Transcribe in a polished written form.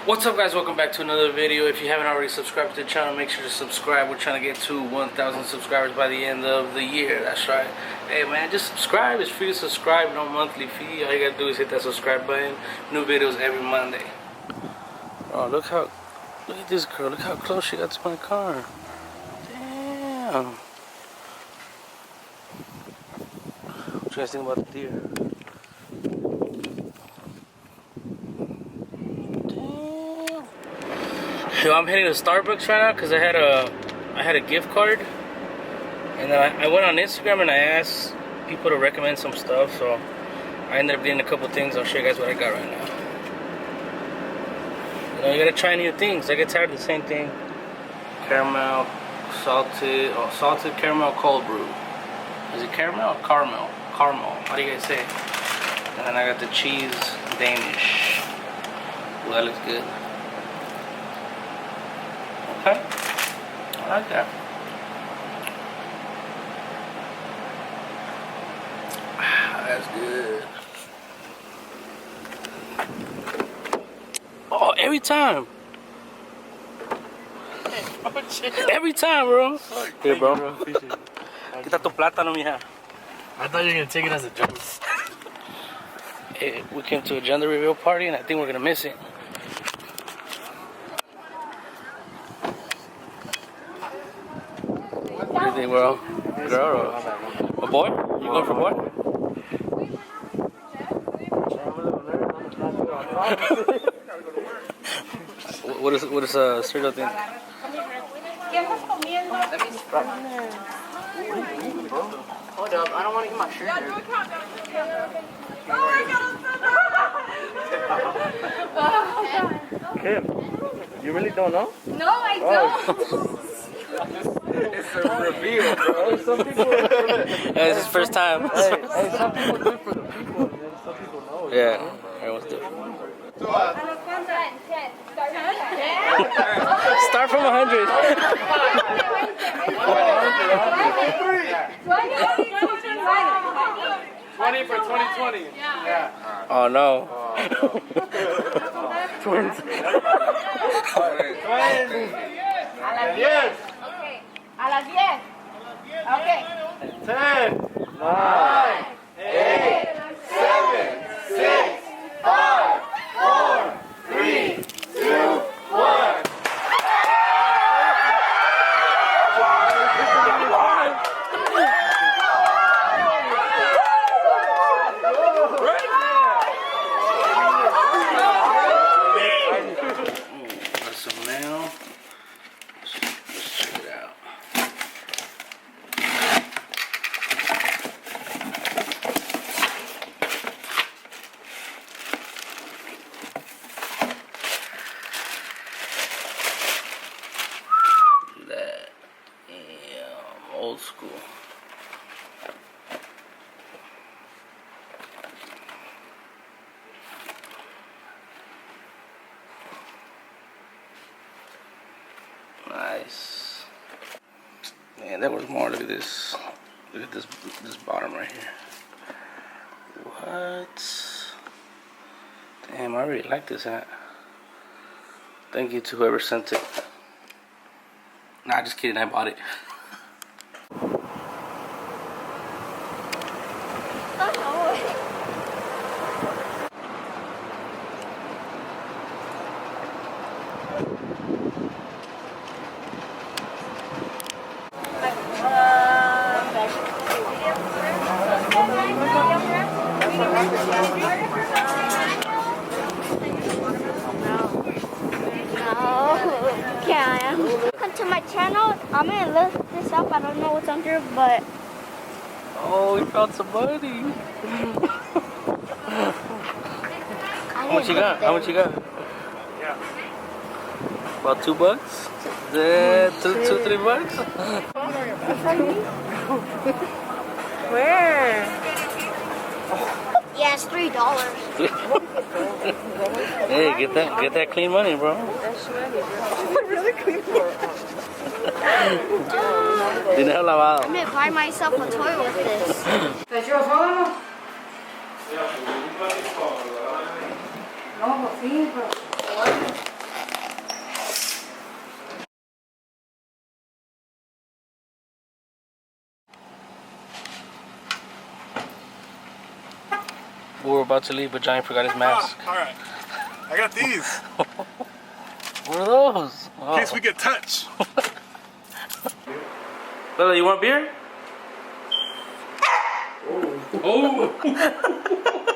What's up, guys? Welcome back to another video. If you haven't already subscribed to the channel, make sure to subscribe. We're trying to get to 1,000 subscribers by the end of the year. That's right. Hey man, just subscribe. It's free to subscribe, no monthly fee. All you gotta do is hit that subscribe button. New videos every Monday. Oh, look at this girl. Look how close she got to my car. Damn. What you guys think about the deer? Yo, I'm heading to Starbucks right now because I had a gift card, and then I went on Instagram and I asked people to recommend some stuff, so I ended up getting a couple things. I'll show you guys what I got right now. You know, you gotta try new things. I get tired of the same thing. Caramel, salted caramel cold brew. Is it caramel or caramel? Caramel. How do you guys say it? And then I got the cheese Danish. Ooh, that looks good. Okay, I like that. That's good. Oh, every time. Every time, bro. Here, bro. Quita tu plátano, mija. I thought you were gonna take it as a joke. Hey, we came to a gender reveal party, and I think we're gonna miss it. What do you think, bro? Girl or a boy? You going for boy? What does Sergio think? Hold up, I don't want to get my shirt dirty. Kim, you really don't know? No, I don't. It's a reveal, bro. Some people. It's his first time. Hey, some people do it for the people, and then some people know. Yeah, everyone's different. Start from 100. 20 for 2020. Yeah. Oh no. 20. Yes. A las 10. Okay. 10, 9, 8, 7, 6, 5, 4, 3, 2, 1. Got some mail. Let's check it out. That, yeah, old school. Nice. Man, there was more. Look at this. Look at this bottom right here. What? Damn, I really like this hat. Thank you to whoever sent it. Nah, just kidding. I bought it. Welcome to my channel. I'm gonna look this up. I don't know what's under, but Oh, we found some money. How much you got? How much you got? Yeah. About $2? Yeah, $2, $3? where? Yeah, it's $3. Hey, get that clean money, bro. Really clean for Dinero lavado. I'm gonna buy myself a toy with this. No, pues sí, pero... We were about to leave, but Johnny forgot his mask. All right. I got these. What are those? In case we get touched. Bella, you want beer? Oh.